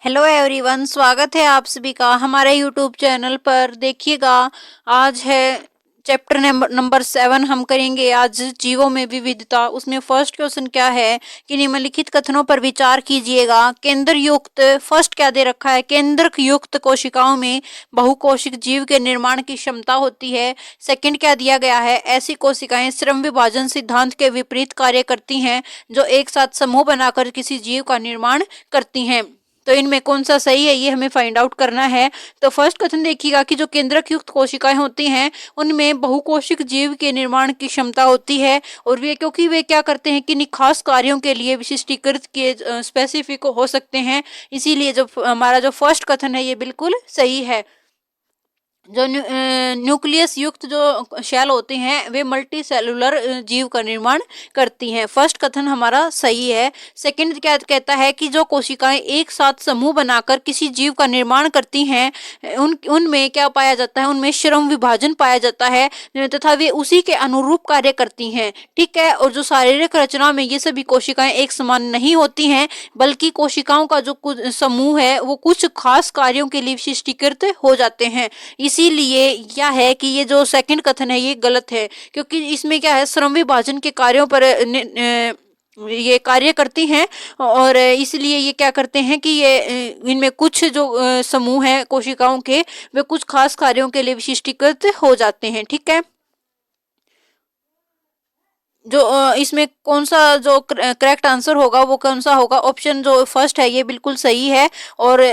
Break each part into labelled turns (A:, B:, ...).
A: Hello everyone, स्वागत है आप सभी का हमारे यूट्यूब चैनल पर। देखिएगा, आज है चैप्टर नंबर 7। हम करेंगे आज जीवों में विविधता। उसमें फर्स्ट क्वेश्चन क्या है कि निम्नलिखित कथनों पर विचार कीजिएगा। केंद्र युक्त, फर्स्ट क्या दे रखा है, केंद्र युक्त कोशिकाओं में बहुकोशिक जीव के निर्माण की क्षमता होती है। सेकंड क्या दिया गया है, ऐसी कोशिकाएं श्रम विभाजन सिद्धांत के विपरीत कार्य करती हैं जो एक साथ समूह बनाकर किसी जीव का निर्माण करती हैं। तो इनमें कौन सा सही है ये हमें फाइंड आउट करना है। तो फर्स्ट कथन देखिएगा कि जो केंद्रक युक्त कोशिकाएं होती हैं उनमें बहुकोशिक जीव के निर्माण की क्षमता होती है, और वे क्योंकि वे क्या करते हैं कि खास कार्यों के लिए विशिष्टीकृत किए स्पेसिफिक हो सकते हैं, इसीलिए जो हमारा जो फर्स्ट कथन है ये बिल्कुल सही है। जो न्यूक्लियस युक्त जो शेल होते हैं वे मल्टी सेलुलर जीव का निर्माण करती हैं। फर्स्ट कथन हमारा सही है। सेकंड क्या कहता है कि जो कोशिकाएं एक साथ समूह बनाकर किसी जीव का निर्माण करती हैं उनमें क्या पाया जाता है, उनमें श्रम विभाजन पाया जाता है तथा वे उसी के अनुरूप कार्य करती हैं। ठीक है। और जो शारीरिक रचना में ये सभी कोशिकाएं एक समान नहीं होती हैं, बल्कि कोशिकाओं का जो कुछ समूह है वो कुछ खास कार्यों के लिए विशिष्टीकृत हो जाते हैं। इसीलिए क्या है कि ये जो सेकंड कथन है ये गलत है, क्योंकि इसमें क्या है, श्रम विभाजन के कार्यों पर ये कार्य करती हैं, और इसलिए ये क्या करते हैं कि ये इनमें कुछ जो समूह है कोशिकाओं के वे कुछ खास कार्यों के लिए विशिष्टीकृत हो जाते हैं। ठीक है। जो इसमें कौन सा जो करेक्ट आंसर होगा वो कौन सा होगा, ऑप्शन जो फर्स्ट है ये बिल्कुल सही है, और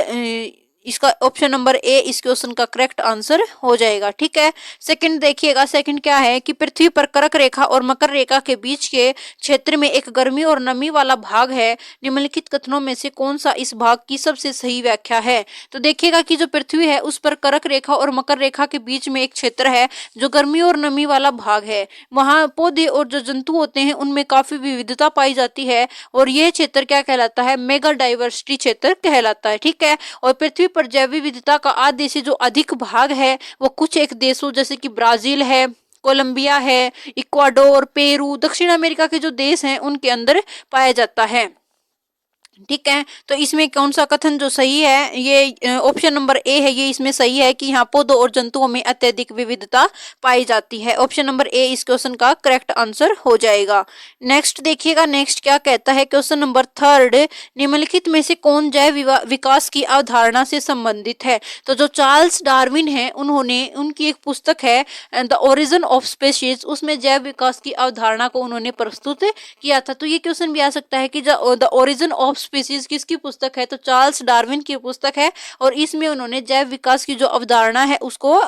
A: इसका ऑप्शन नंबर ए इस क्वेश्चन का करेक्ट आंसर हो जाएगा। ठीक है। सेकंड देखिएगा, सेकंड क्या है कि पृथ्वी पर कर्क रेखा और मकर रेखा के बीच के क्षेत्र में एक गर्मी और नमी वाला भाग है। निम्नलिखित कथनों में से कौन सा इस भाग की सबसे सही व्याख्या है। तो देखिएगा कि जो पृथ्वी है उस पर कर्क रेखा और मकर रेखा के बीच में एक क्षेत्र है जो गर्मी और नमी वाला भाग है। वहां पौधे और जो जंतु होते हैं उनमें काफी विविधता पाई जाती है, और यह क्षेत्र क्या कहलाता है, मेगा डाइवर्सिटी क्षेत्र कहलाता है। ठीक है। और पृथ्वी पर जैव विविधता का आधे से जो अधिक भाग है वो कुछ एक देशों जैसे कि ब्राजील है, कोलंबिया है, इक्वाडोर, पेरू, दक्षिण अमेरिका के जो देश हैं उनके अंदर पाया जाता है। ठीक है। तो इसमें कौन सा कथन जो सही है, ये ऑप्शन नंबर ए है, ये इसमें सही है कि यहाँ पौधों और जंतुओं में अत्यधिक विविधता पाई जाती है। ऑप्शन नंबर ए इस क्वेश्चन का करेक्ट आंसर हो जाएगा। नेक्स्ट देखिएगा, नेक्स्ट क्या कहता है, क्वेश्चन नंबर थर्ड, निम्नलिखित में से कौन जैव विकास की अवधारणा से संबंधित है। तो जो चार्ल्स डार्विन है उन्होंने, उनकी एक पुस्तक है द ओरिजिन ऑफ स्पीशीज, उसमें जैव विकास की अवधारणा को उन्होंने प्रस्तुत किया था। तो ये क्वेश्चन भी आ सकता है कि द ओरिजिन ऑफ स्पीसीज किसकी पुस्तक है, तो चार्ल्स डार्विन की पुस्तक है, और इसमें उन्होंने जैव विकास की जो अवधारणा है उसको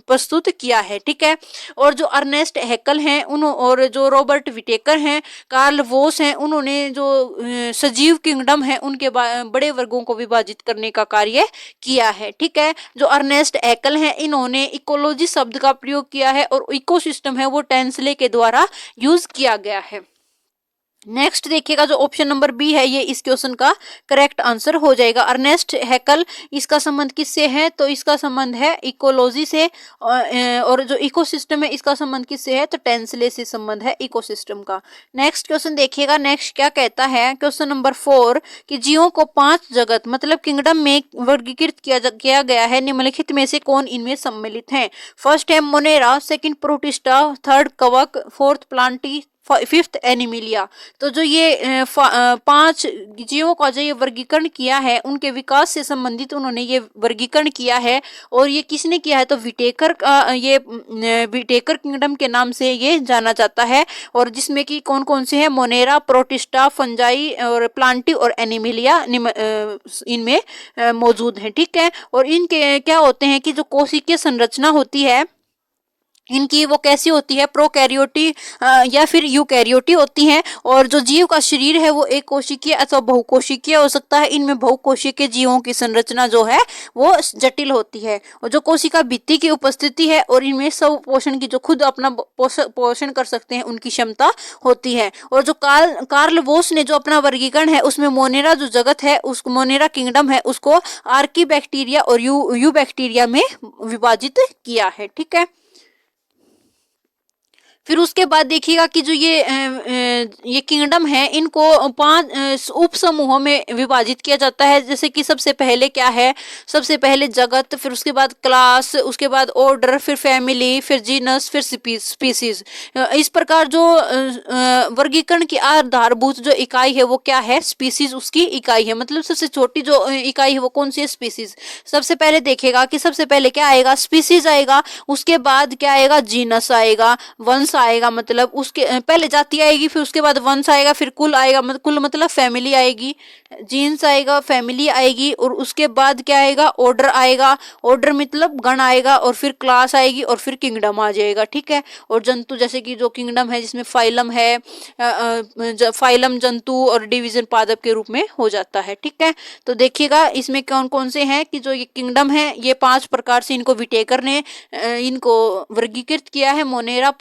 A: प्रस्तुत किया है। ठीक है। और जो अर्नेस्ट हैकल हैं और जो रॉबर्ट विटेकर हैं, कार्ल वोस हैं, उन्होंने जो सजीव किंगडम है उनके बड़े वर्गों को विभाजित करने का कार्य किया है। ठीक है। जो अर्नेस्ट हैकल हैं इन्होंने इकोलॉजी शब्द का प्रयोग किया है, और इकोसिस्टम है वो टेंसले के द्वारा यूज किया गया है। नेक्स्ट देखिएगा, जो ऑप्शन नंबर बी है ये इस क्वेश्चन का करेक्ट आंसर हो जाएगा। अर्नेस्ट हैकल, इसका संबंध किससे है, तो इसका संबंध है इकोलॉजी से, और जो इकोसिस्टम है इसका संबंध किससे है, तो टेंसले से संबंध है इकोसिस्टम का। नेक्स्ट क्वेश्चन देखिएगा, नेक्स्ट क्या कहता है, क्वेश्चन नंबर 4 कि जीवों को 5 जगत मतलब किंगडम में वर्गीकृत किया गया है। निम्नलिखित में से कौन इनमें सम्मिलित है। फर्स्ट है मोनेरा, सेकंड प्रोटिस्टा, थर्ड कवक, फोर्थ प्लांटी, फिफ्थ एनिमिलिया। तो जो ये 5 जीवों का जो ये वर्गीकरण किया है उनके विकास से संबंधित उन्होंने ये वर्गीकरण किया है, और ये किसने किया है, तो विटेकर का, ये विटेकर किंगडम के नाम से ये जाना जाता है, और जिसमें कि कौन कौन से हैं, मोनेरा, प्रोटिस्टा, फंजाई और प्लांटी और एनिमिलिया इनमें मौजूद हैं। ठीक है। और इनके क्या होते हैं कि जो कोशिकीय संरचना होती है इनकी वो कैसी होती है, प्रोकैरियोटी या फिर यूकैरियोटी होती हैं, और जो जीव का शरीर है वो एक कोशिकीय अथवा बहुकोशिकीय हो सकता है। इनमें बहुकोशिकीय जीवों की संरचना जो है वो जटिल होती है, और जो कोशिका भित्ति की उपस्थिति है और इनमें सब पोषण की जो खुद अपना पोषण कर सकते हैं उनकी क्षमता होती है। और जो कार्ल वोस ने जो अपना वर्गीकरण है उसमें मोनेरा जो जगत है, उस मोनेरा किंगडम है उसको आर्की बैक्टीरिया और यू बैक्टीरिया में विभाजित किया है। ठीक है। फिर उसके बाद देखिएगा कि जो ये किंगडम है इनको 5 उप समूहों में विभाजित किया जाता है। जैसे कि सबसे पहले क्या है, सबसे पहले जगत, फिर उसके बाद क्लास, उसके बाद ऑर्डर, फिर फैमिली, फिर जीनस, फिर स्पीसीज। इस प्रकार जो वर्गीकरण की आधारभूत जो इकाई है वो क्या है, स्पीसीज उसकी इकाई है। मतलब सबसे छोटी जो इकाई है वो कौन सी है, स्पीसीज। सबसे पहले देखेगा कि सबसे पहले क्या आएगा, स्पीसीज आएगा, उसके बाद क्या आएगा, जीनस आएगा, वंश आएगा, मतलब उसके पहले जाति आएगी, फिर उसके बाद वंश आएगा, फिर कुल आएगा, मतलब कुल मतलब फैमिली आएगी, जीन्स आएगा, फैमिली आएगी, और उसके बाद क्या आएगा, ऑर्डर आएगा, ऑर्डर मतलब गण आएगा, और फिर क्लास आएगी, और फिर किंगडम आ जाएगा। ठीक है। और जंतु, जैसे कि जो किंगडम है जिसमें फाइलम है, फाइलम जंतु और डिवीजन पादप के रूप में हो जाता है। ठीक है। तो देखिएगा इसमें कौन कौन से हैं कि जो ये किंगडम है ये 5 प्रकार से इनको विटेकर ने इनको वर्गीकृत किया है, मोनेरा,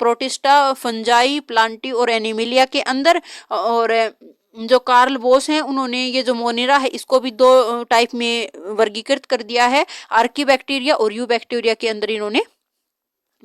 A: प्रोटिस्टा, फंजाई, प्लांटी और एनिमिलिया के अंदर। और जो कार्ल बोस हैं उन्होंने ये जो मोनेरा है इसको भी 2 टाइप में वर्गीकृत कर दिया है, आर्कीबैक्टीरिया और यू बैक्टीरिया के अंदर इन्होंने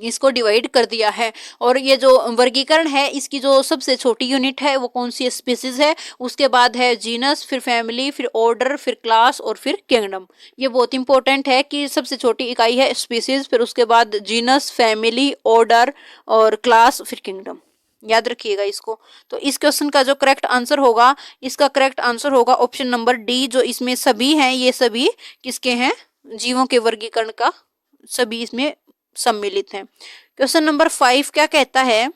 A: इसको डिवाइड कर दिया है। और ये जो वर्गीकरण है इसकी जो सबसे छोटी यूनिट है वो कौन सी स्पीसीज है, उसके बाद है जीनस, फिर फैमिली, फिर ऑर्डर, फिर क्लास और फिर किंगडम। ये बहुत इंपॉर्टेंट है कि सबसे छोटी इकाई है स्पीसीज, फिर उसके बाद जीनस, फैमिली, ऑर्डर और क्लास, फिर किंगडम। याद रखिएगा इसको। तो इस क्वेश्चन का जो करेक्ट आंसर होगा, इसका करेक्ट आंसर होगा ऑप्शन नंबर डी। जो इसमें सभी हैं ये सभी किसके हैं, जीवों के वर्गीकरण का सभी इसमें सम्मिलित हैं। क्वेश्चन नंबर 5 क्या कहता है,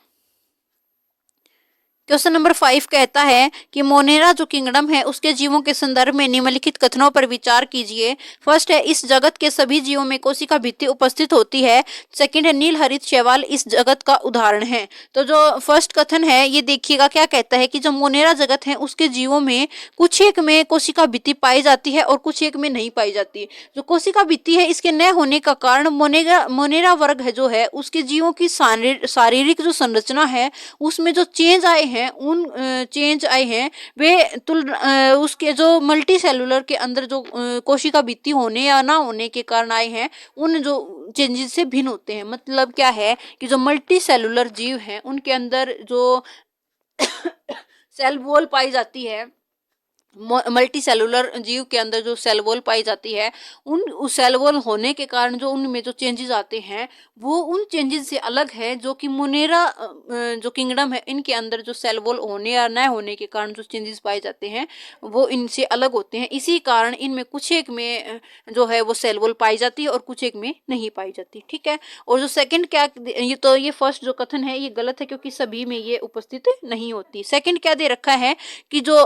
A: क्वेश्चन नंबर 5 कहता है कि मोनेरा जो किंगडम है उसके जीवों के संदर्भ में निम्नलिखित कथनों पर विचार कीजिए। फर्स्ट है, इस जगत के सभी जीवों में कोशिका भित्ति उपस्थित होती है। सेकंड है, नील हरित शैवाल इस जगत का उदाहरण है। तो जो फर्स्ट कथन है ये देखिएगा क्या कहता है कि जो मोनेरा जगत है उसके जीवों में कुछ एक में कोशिका भित्ति पाई जाती है और कुछ एक में नहीं पाई जाती। जो कोशिका भित्ति है इसके न होने का कारण मोनेरा वर्ग है जो है उसके जीवों की शारीरिक जो संरचना है उसमें जो चेंज आए हैं, उन चेंज आए हैं वे उसके जो मल्टी सेलुलर के अंदर जो कोशिका भित्ति होने या ना होने के कारण आए हैं उन जो चेंजेस से भिन्न होते हैं। मतलब क्या है कि जो मल्टी सेलुलर जीव हैं उनके अंदर जो सेल वॉल पाई जाती है, मल्टी सेलुलर जीव के अंदर जो सेल वॉल पाई जाती है उस सेल वॉल होने के कारण जो उनमें जो चेंजेस आते हैं वो उन चेंजेस से अलग है जो कि मोनेरा जो किंगडम है इनके अंदर जो सेल वॉल होने या न होने के कारण जो चेंजेस पाए जाते हैं वो इनसे अलग होते हैं। इसी कारण इनमें कुछ एक में जो है वो सेल वॉल पाई जाती है और कुछ एक में नहीं पाई जाती। ठीक है। और जो सेकंड क्या, ये फर्स्ट जो कथन है ये गलत है क्योंकि सभी में ये उपस्थित नहीं होती। सेकंड क्या दे रखा है कि जो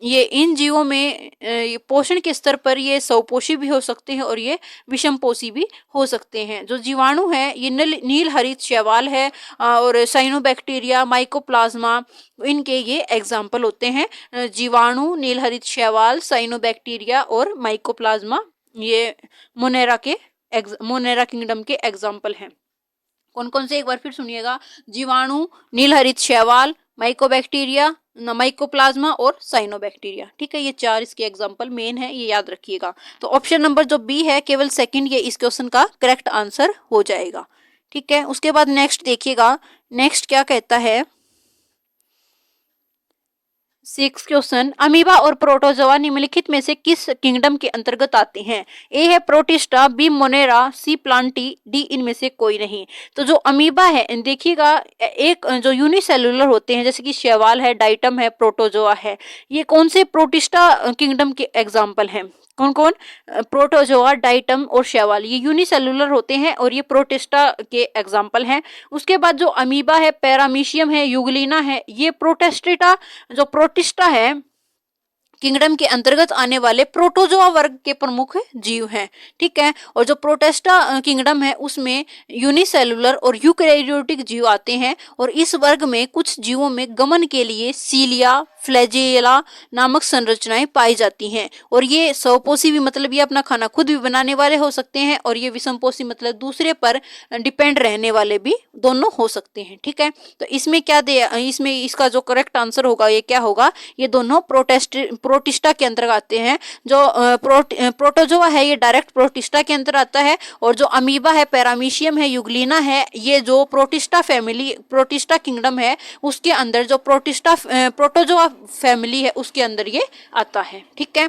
A: ये इन जीवों में ये पोषण के स्तर पर ये स्वपोषी भी हो सकते हैं और ये विषमपोषी भी हो सकते हैं। जो जीवाणु है ये नील हरित शैवाल है और साइनोबैक्टीरिया, माइकोप्लाज्मा इनके ये एग्जाम्पल होते हैं। जीवाणु, नील हरित शैवाल, साइनोबैक्टीरिया और माइकोप्लाज्मा ये मोनेरा किंगडम के एग्जाम्पल हैं। कौन कौन से एक बार फिर सुनिएगा, जीवाणु, नील हरित शैवाल, माइकोबैक्टीरिया, माइकोप्लाज्मा और साइनोबैक्टीरिया। ठीक है, ये 4 इसके एग्जांपल मेन है, ये याद रखिएगा। तो ऑप्शन नंबर जो बी है केवल सेकंड ये इस क्वेश्चन का करेक्ट आंसर हो जाएगा। ठीक है। उसके बाद नेक्स्ट देखिएगा, नेक्स्ट क्या कहता है 6 क्वेश्चन, अमीबा और प्रोटोजोआ निम्नलिखित में से किस किंगडम के अंतर्गत आते हैं? ए है प्रोटिस्टा, बी मोनेरा, सी प्लांटी, डी इनमें से कोई नहीं। तो जो अमीबा है देखिएगा, एक जो यूनिसेलुलर होते हैं जैसे कि शैवाल है, डाइटम है, प्रोटोजोआ है, ये कौन से प्रोटिस्टा किंगडम के एग्जाम्पल हैं? कौन कौन? प्रोटोजोआ, डाइटम और शैवाल ये यूनिसेलुलर होते हैं और ये प्रोटिस्टा के एग्जाम्पल हैं। उसके बाद जो अमीबा है, पैरामीशियम है, यूग्लिना है, ये प्रोटिस्टा है किंगडम के अंतर्गत आने वाले प्रोटोजोआ वर्ग के प्रमुख जीव हैं। ठीक है। और जो प्रोटिस्टा किंगडम है उसमें यूनिसेलुलर और यूकैरियोटिक जीव आते हैं और इस वर्ग में कुछ जीवों में गमन के लिए सीलिया, फ्लैजेला नामक संरचनाएं पाई जाती हैं। और ये स्वपोषी भी मतलब ये अपना खाना खुद भी बनाने वाले हो सकते हैं, और ये विषमपोषी मतलब दूसरे पर डिपेंड रहने वाले भी दोनों हो सकते हैं। ठीक है, तो इसमें क्या दे, इसमें इसका जो करेक्ट आंसर होगा ये क्या होगा, ये दोनों प्रोटिस्टा के अंतर्गत आते हैं। जो प्रोटोजोआ है ये डायरेक्ट प्रोटिस्टा के अंतर्गत आता है, और जो अमीबा है, पैरामीशियम है, यूग्लिना है, ये जो प्रोटिस्टा फैमिली, प्रोटिस्टा किंगडम है उसके अंदर, जो प्रोटोजोआ फैमिली है उसके अंदर ये आता है। ठीक है,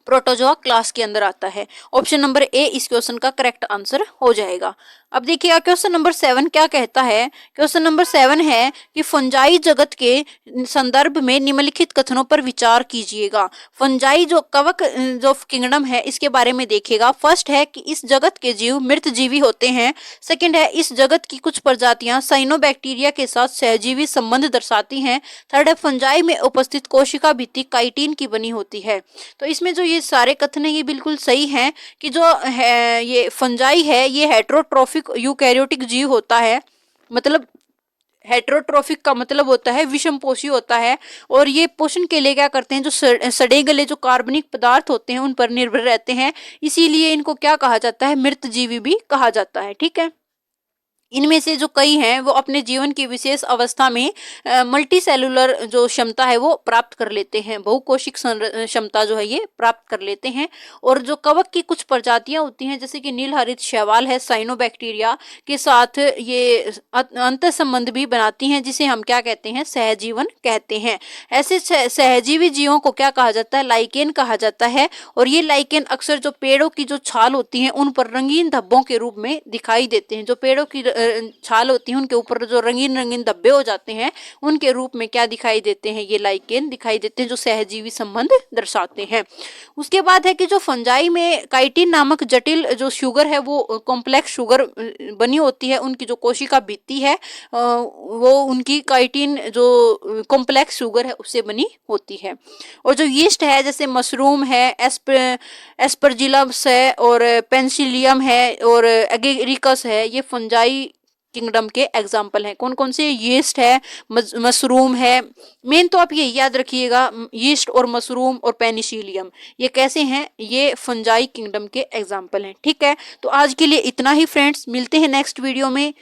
A: प्रोटोजोआ क्लास के अंदर आता है। ऑप्शन नंबर ए इस क्वेश्चन का करेक्ट आंसर हो जाएगा। अब देखिएगा क्वेश्चन नंबर 7 क्या कहता है। क्वेश्चन नंबर 7 है कि फंजाई जगत के संदर्भ में निम्नलिखित कथनों पर विचार कीजिएगा। फंजाई जो कवक जो किंगडम है इसके बारे में देखिएगा। फर्स्ट है कि इस जगत के जीव मृत जीवी होते हैं। सेकंड है इस जगत की कुछ प्रजातियां साइनोबैक्टीरिया के साथ सहजीवी संबंध दर्शाती हैं। थर्ड है फंजाई में उपस्थित कोशिका भित्ति काइटिन की बनी होती है। तो इसमें जो ये सारे कथन है ये बिल्कुल सही हैं कि जो है ये फंजाई है ये हेटेरोट्रोफिक यूकैरियोटिक जीव होता है। मतलब हेटेरोट्रोफिक का मतलब होता है विषमपोषी होता है, और ये पोषण के लिए क्या करते हैं, जो सड़े गले जो कार्बनिक पदार्थ होते हैं उन पर निर्भर रहते हैं। इसीलिए इनको क्या कहा जाता है, मृत जीवी भी कहा जाता है। ठीक है, इनमें से जो कई हैं वो अपने जीवन की विशेष अवस्था में मल्टी सेलुलर जो क्षमता है वो प्राप्त कर लेते हैं, बहुकोशिक क्षमता जो है ये प्राप्त कर लेते हैं। और जो कवक की कुछ प्रजातियां होती हैं जैसे कि नीलहरित शैवाल है, साइनोबैक्टीरिया के साथ ये अंतर संबंध भी बनाती हैं, जिसे हम क्या कहते हैं, सहजीवन कहते हैं। ऐसे सहजीवी जीवों को क्या कहा जाता है, लाइकेन कहा जाता है। और ये लाइकेन अक्सर जो पेड़ों की जो छाल होती है उन पर रंगीन धब्बों के रूप में दिखाई देते हैं। जो पेड़ों की छाल होती है उनके ऊपर जो रंगीन रंगीन धब्बे हो जाते हैं उनके रूप में क्या दिखाई देते हैं, ये लाइकेन दिखाई देते हैं, जो सहजीवी संबंध दर्शाते हैं। उसके बाद है कि जो फंजाई में काइटिन नामक जटिल जो शुगर है वो कॉम्प्लेक्स शुगर बनी होती है। उनकी जो कोशिका भित्ति है वो उनकी काइटिन जो कॉम्प्लेक्स शुगर है उससे बनी होती है। और जो यीस्ट है जैसे मशरूम है, एस्परजिलस है, और पेंसिलियम है, और एगेरिकस है, ये फंजाई किंगडम के एग्जाम्पल हैं। कौन कौन से, यीस्ट है, मशरूम है। मेन तो आप ये याद रखिएगा, यीस्ट और मशरूम और पेनिसिलियम ये कैसे हैं, ये फंजाई किंगडम के एग्जाम्पल हैं। ठीक है, तो आज के लिए इतना ही फ्रेंड्स, मिलते हैं नेक्स्ट वीडियो में।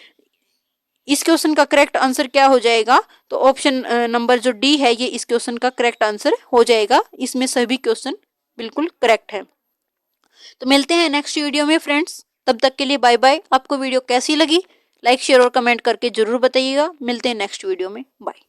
A: इस क्वेश्चन का करेक्ट आंसर क्या हो जाएगा, तो ऑप्शन नंबर जो डी है ये इस क्वेश्चन का करेक्ट आंसर हो जाएगा। इसमें सभी क्वेश्चन बिल्कुल करेक्ट है। तो मिलते हैं नेक्स्ट वीडियो में फ्रेंड्स, तब तक के लिए बाय बाय। आपको वीडियो कैसी लगी लाइक शेयर और कमेंट करके जरूर बताइएगा। मिलते हैं नेक्स्ट वीडियो में, बाय।